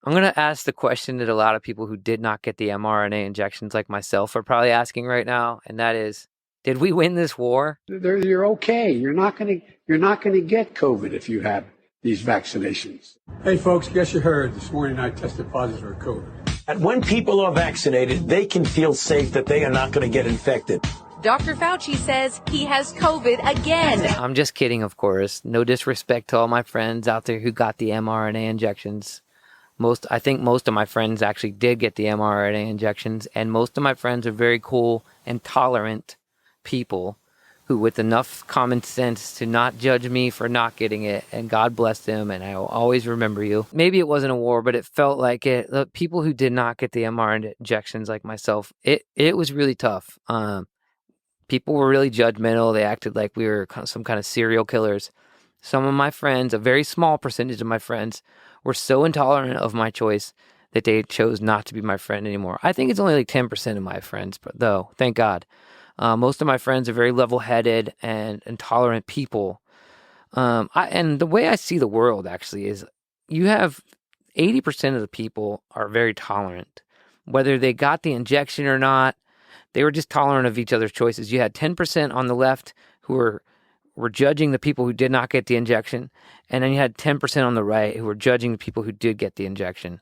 I'm going to ask the question that a lot of people who did not get the mRNA injections like myself are probably asking right now, and that is, did we win this war? You're okay. You're not gonna get COVID if you have these vaccinations. Hey folks, guess you heard this morning I tested positive for COVID. And when people are vaccinated, they can feel safe that they are not going to get infected. Dr. Fauci says he has COVID again. I'm just kidding, of course. No disrespect to all my friends out there who got the mRNA injections. I think most of my friends actually did get the mRNA injections, and most of my friends are very cool and tolerant people who, with enough common sense to not judge me for not getting it, and God bless them, and I will always remember you. Maybe it wasn't a war, but it felt like it. The people who did not get the mRNA injections, like myself, it was really tough. People were really judgmental. They acted like we were some kind of serial killers. Some of my friends, a very small percentage of my friends, were so intolerant of my choice that they chose not to be my friend anymore. I think it's only like 10% of my friends, though, thank God. Most of my friends are very level-headed and tolerant people. And the way I see the world, actually, is you have 80% of the people are very tolerant. Whether they got the injection or not, they were just tolerant of each other's choices. You had 10% on the left who were judging the people who did not get the injection, and then you had 10% on the right who were judging the people who did get the injection.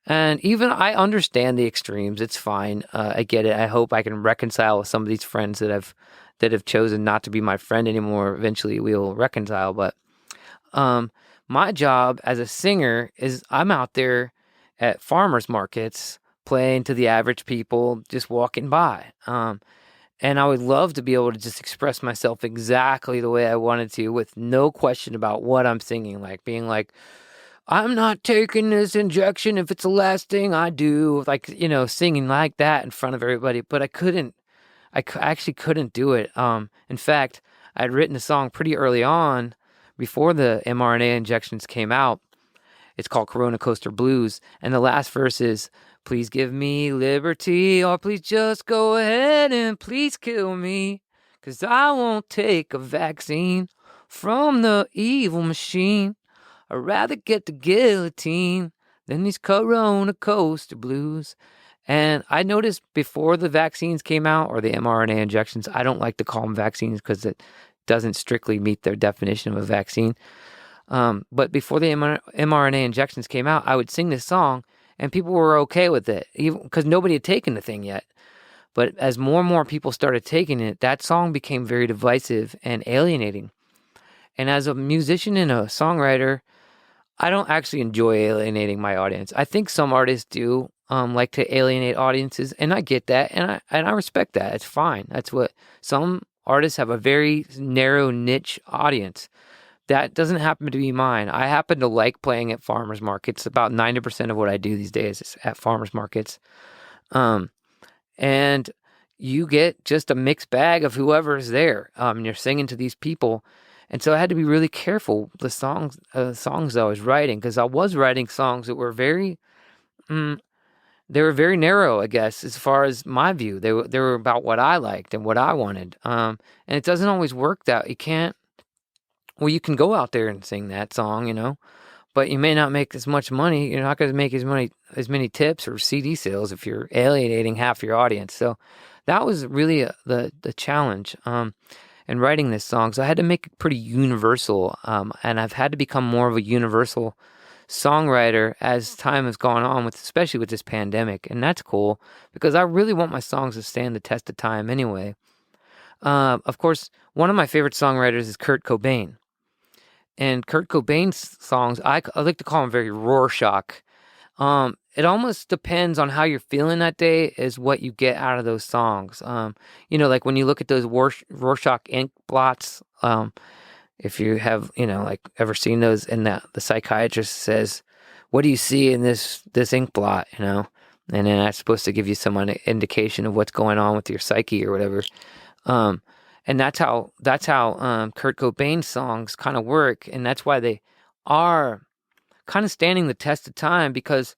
And even I understand the extremes. It's fine. I get it. I hope I can reconcile with some of these friends that have chosen not to be my friend anymore. Eventually, we'll reconcile. But my job as a singer is I'm out there at farmers markets playing to the average people just walking by. And I would love to be able to just express myself exactly the way I wanted to with no question about what I'm singing, like being like, I'm not taking this injection if it's the last thing I do, like, singing like that in front of everybody. But I actually couldn't do it. In fact, I'd written a song pretty early on before the mRNA injections came out. It's called Corona Coaster Blues. And the last verse is, please give me liberty, or please just go ahead and please kill me, 'cause I won't take a vaccine from the evil machine. I'd rather get the guillotine than these Corona Coaster Blues. And I noticed before the vaccines came out, or the mRNA injections, I don't like to call them vaccines because it doesn't strictly meet their definition of a vaccine. But before the mRNA injections came out, I would sing this song, and people were okay with it, even because nobody had taken the thing yet. But as more and more people started taking it, that song became very divisive and alienating. And as a musician and a songwriter, I don't actually enjoy alienating my audience. I think some artists do like to alienate audiences, and I get that, and I respect that. It's fine. That's what some artists have, a very narrow niche audience. That doesn't happen to be mine. I happen to like playing at farmers markets. About 90% of what I do these days is at farmers markets. And you get just a mixed bag of whoever's there. You're singing to these people. And so I had to be really careful the songs I was writing, because I was writing songs that were very narrow, I guess, as far as my view. They were about what I liked and what I wanted. And it doesn't always work that. Well, you can go out there and sing that song, but you may not make as much money. You're not going to make as many tips or CD sales if you're alienating half your audience. So that was really the challenge in writing this song. So I had to make it pretty universal, and I've had to become more of a universal songwriter as time has gone on, especially with this pandemic. And that's cool, because I really want my songs to stand the test of time anyway. Of course, one of my favorite songwriters is Kurt Cobain. And Kurt Cobain's songs, I like to call them very Rorschach. It almost depends on how you're feeling that day is what you get out of those songs. Like when you look at those Rorschach ink blots, if you have, like ever seen those, and the psychiatrist says, what do you see in this ink blot, and then that's supposed to give you some indication of what's going on with your psyche or whatever. And that's how Kurt Cobain's songs kind of work, and that's why they are kind of standing the test of time, because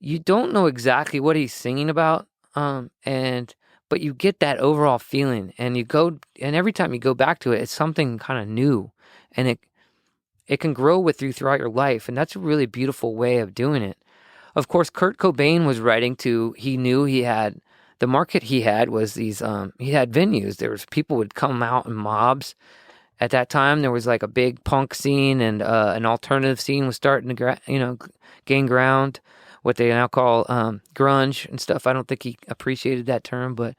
you don't know exactly what he's singing about, but you get that overall feeling, and every time you go back to it, it's something kind of new, and it can grow with you throughout your life, and that's a really beautiful way of doing it. of course, Kurt Cobain was writing to, he knew he had, the market he had was these, he had venues. There was people would come out in mobs. At that time, there was like a big punk scene and an alternative scene was starting to, gain ground. What they now call grunge and stuff. I don't think he appreciated that term, but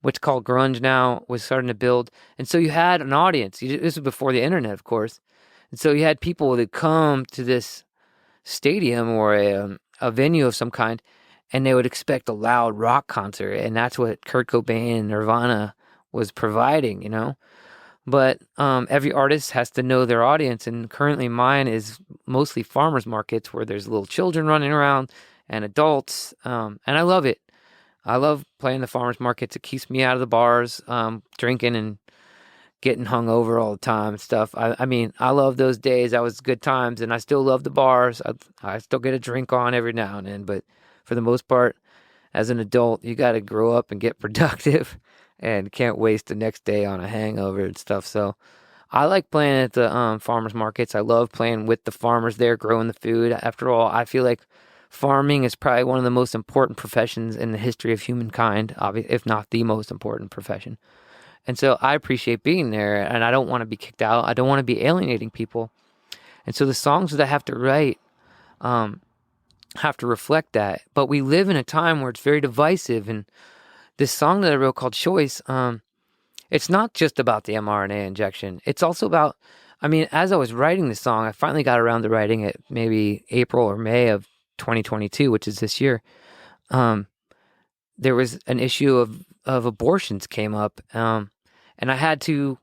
what's called grunge now was starting to build. And so you had an audience. This was before the internet, of course. And so you had people that come to this stadium or a venue of some kind, and they would expect a loud rock concert. And that's what Kurt Cobain and Nirvana was providing, But every artist has to know their audience, and currently mine is mostly farmers markets where there's little children running around and adults, and I love it. I love playing the farmers markets. It keeps me out of the bars, drinking and getting hung over all the time and stuff. I mean, I love those days. That was good times, and I still love the bars. I still get a drink on every now and then, but for the most part, as an adult, you got to grow up and get productive. And can't waste the next day on a hangover and stuff. So I like playing at the farmers markets. I love playing with the farmers there, growing the food. After all, I feel like farming is probably one of the most important professions in the history of humankind, if not the most important profession. And so I appreciate being there, and I don't want to be kicked out. I don't want to be alienating people. And so the songs that I have to write have to reflect that. But we live in a time where it's very divisive, and this song that I wrote called Choice, it's not just about the mRNA injection. It's also about, as I was writing this song, I finally got around to writing it maybe April or May of 2022, which is this year. There was an issue of abortions came up, and I had to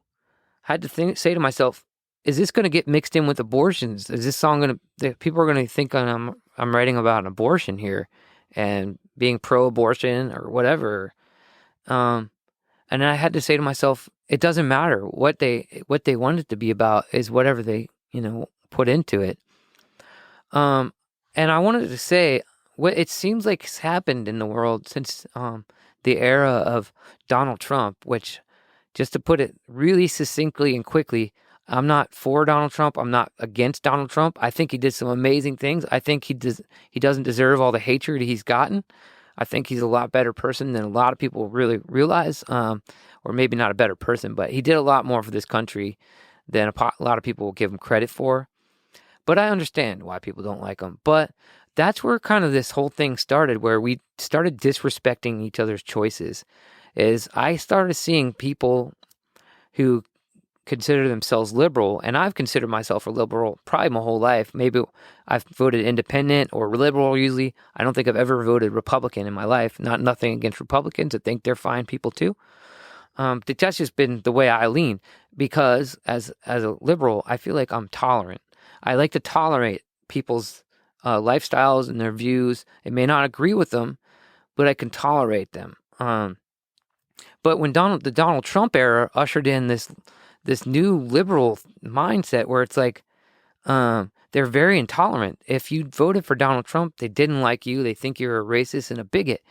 say to myself, is this going to get mixed in with abortions? Is this song people are going to think I'm writing about an abortion here and being pro-abortion or whatever. And I had to say to myself, it doesn't matter what they want it to be about is whatever they, put into it. And I wanted to say what it seems like has happened in the world since, the era of Donald Trump, which, just to put it really succinctly and quickly, I'm not for Donald Trump. I'm not against Donald Trump. I think he did some amazing things. I think he doesn't deserve all the hatred he's gotten. I think he's a lot better person than a lot of people really realize, or maybe not a better person, but he did a lot more for this country than a lot of people will give him credit for. But I understand why people don't like him. But that's where kind of this whole thing started, where we started disrespecting each other's choices. Is I started seeing people who consider themselves liberal, and I've considered myself a liberal probably my whole life. Maybe I've voted independent or liberal usually. I don't think I've ever voted Republican in my life. Nothing against Republicans. I think they're fine people too. That's just been the way I lean, because as a liberal, I feel like I'm tolerant. I like to tolerate people's lifestyles and their views. I may not agree with them, but I can tolerate them. But when the Donald Trump era ushered in this new liberal mindset where it's like they're very intolerant. If you voted for Donald Trump, they didn't like you. They think you're a racist and a bigot.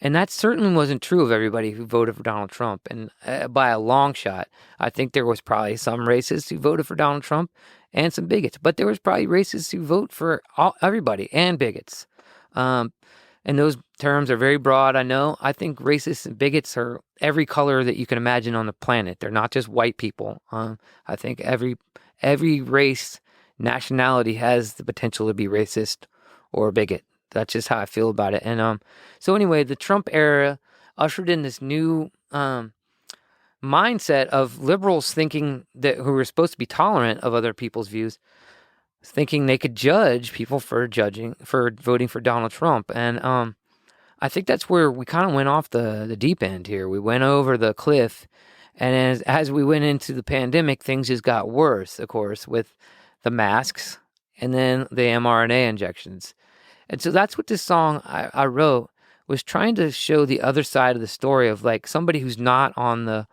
And that certainly wasn't true of everybody who voted for Donald Trump. And by a long shot, I think there was probably some racists who voted for Donald Trump and some bigots. But there was probably racists who vote for everybody and bigots. And those terms are very broad, I know. I think racists and bigots are every color that you can imagine on the planet. They're not just white people. I think every race, nationality has the potential to be racist or a bigot. That's just how I feel about it. And so anyway, the Trump era ushered in this new mindset of liberals thinking who were supposed to be tolerant of other people's views, thinking they could judge people for voting for Donald Trump. And I think that's where we kind of went off the deep end here. We went over the cliff, and as we went into the pandemic, things just got worse, of course, with the masks and then the mRNA injections. And so that's what this song I wrote was trying to show the other side of the story of like somebody who's not on the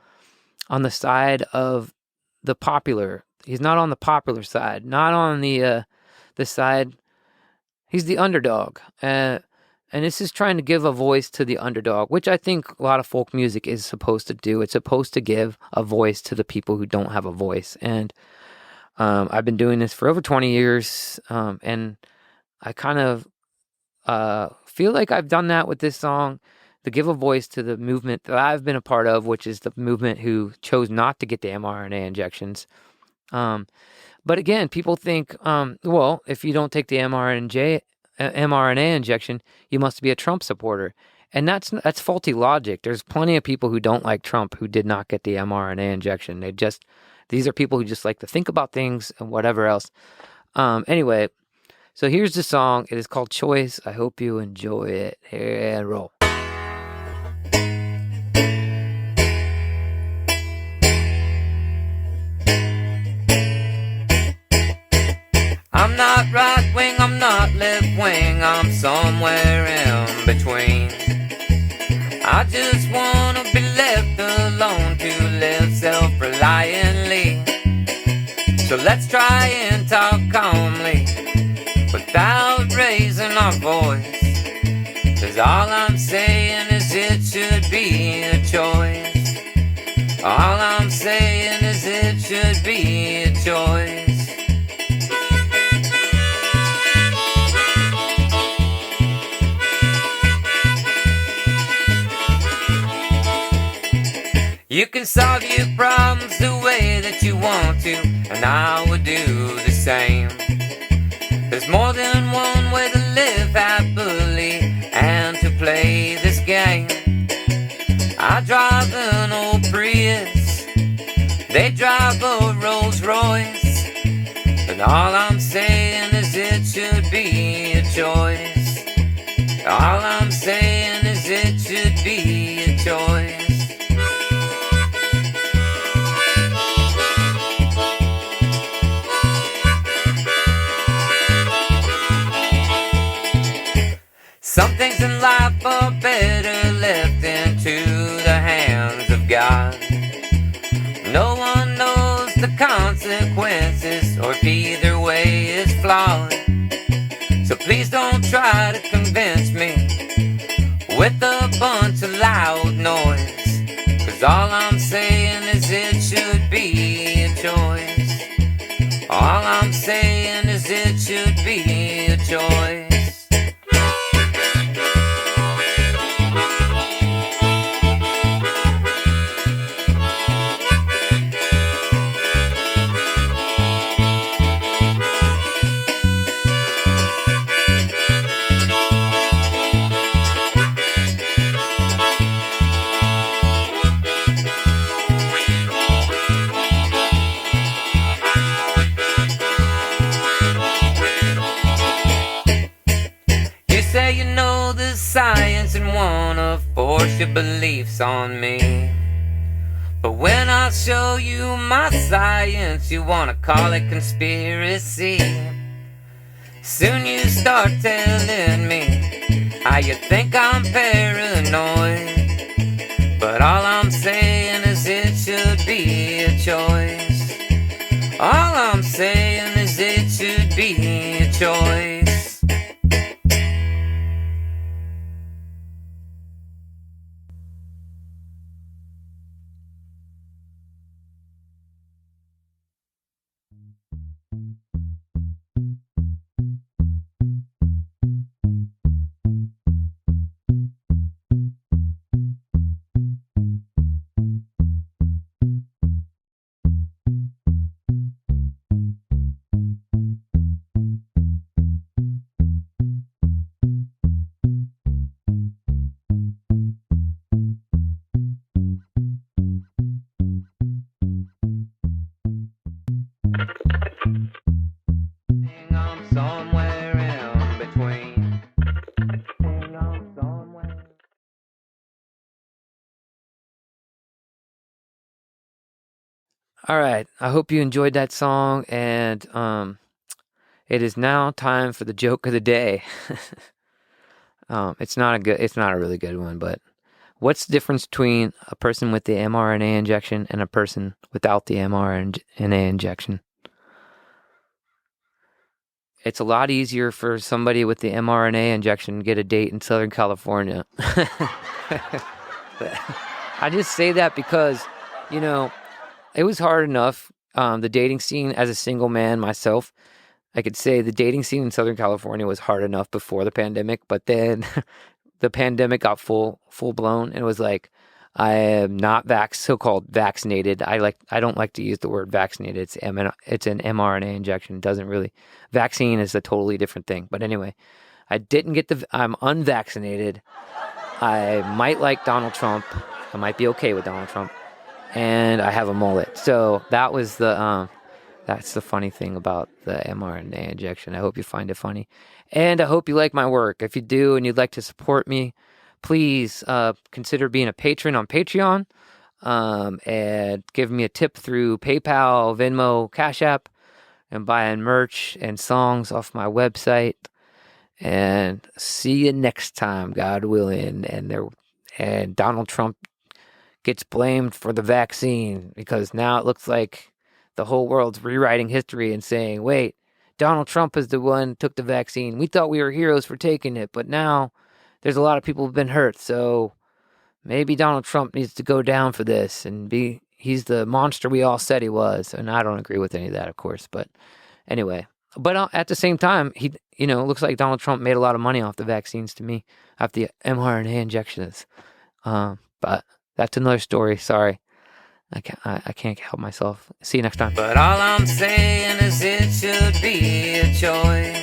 side of the popular. He's not on the popular side, not on the side. He's the underdog. And this is trying to give a voice to the underdog, which I think a lot of folk music is supposed to do. It's supposed to give a voice to the people who don't have a voice. And I've been doing this for over 20 years. And I kind of feel like I've done that with this song to give a voice to the movement that I've been a part of, which is the movement who chose not to get the mRNA injections. But again, people think, well, if you don't take the mRNA injection, you must be a Trump supporter. And that's faulty logic. There's plenty of people who don't like Trump who did not get the mRNA injection. These are people who just like to think about things and whatever else. Anyway, so here's the song. It is called Choice. I hope you enjoy it. Here and roll. I'm not right wing, I'm not left wing, I'm somewhere in between. I just wanna be left alone to live self-reliantly. So let's try and talk calmly without raising our voice. 'Cause all I'm saying is it should be a choice. All I'm saying is it should be a choice. You can solve your problems the way that you want to, and I would do the same. There's more than one way to live happily and to play this game. I drive an old Prius, they drive a Rolls Royce, and all I'm saying is it should be a choice. All I'm saying is it should be a choice. Some things in life are better left into the hands of God. No one knows the consequences, or if either way is flawed. So please don't try to convince me with a bunch of loud noise. 'Cause all I'm saying is it should be a choice. All I'm saying is it should be a choice. Science and wanna force your beliefs on me. But when I show you my science, you wanna call it conspiracy. Soon you start telling me how you think I'm paranoid. But all I'm saying is it should be a choice. All I'm saying is it should be a choice. All right, I hope you enjoyed that song, and it is now time for the joke of the day. It's not a really good one, but what's the difference between a person with the mRNA injection and a person without the mRNA injection? It's a lot easier for somebody with the mRNA injection to get a date in Southern California. I just say that because, it was hard enough, the dating scene as a single man myself. I could say the dating scene in Southern California was hard enough before the pandemic, but then the pandemic got full blown, and it was like, I am not so-called vaccinated. I don't like to use the word vaccinated. It's an mRNA injection. It doesn't really, vaccine is a totally different thing. But anyway, I'm unvaccinated. I might like Donald Trump. I might be okay with Donald Trump, and I have a mullet. So that's the funny thing about the mRNA injection. I hope you find it funny, and I hope you like my work. If you do and you'd like to support me, please consider being a patron on Patreon, and give me a tip through PayPal, Venmo, Cash App, and buying merch and songs off my website. And see you next time, God willing. And Donald Trump gets blamed for the vaccine, because now it looks like the whole world's rewriting history and saying, wait, Donald Trump is the one who took the vaccine. We thought we were heroes for taking it, but now there's a lot of people who've been hurt. So maybe Donald Trump needs to go down for this and he's the monster we all said he was. And I don't agree with any of that, of course. But anyway, but at the same time, it looks like Donald Trump made a lot of money off the vaccines to me, off the mRNA injections. But that's another story. Sorry. I can't help myself. See you next time. But all I'm saying is it should be a choice.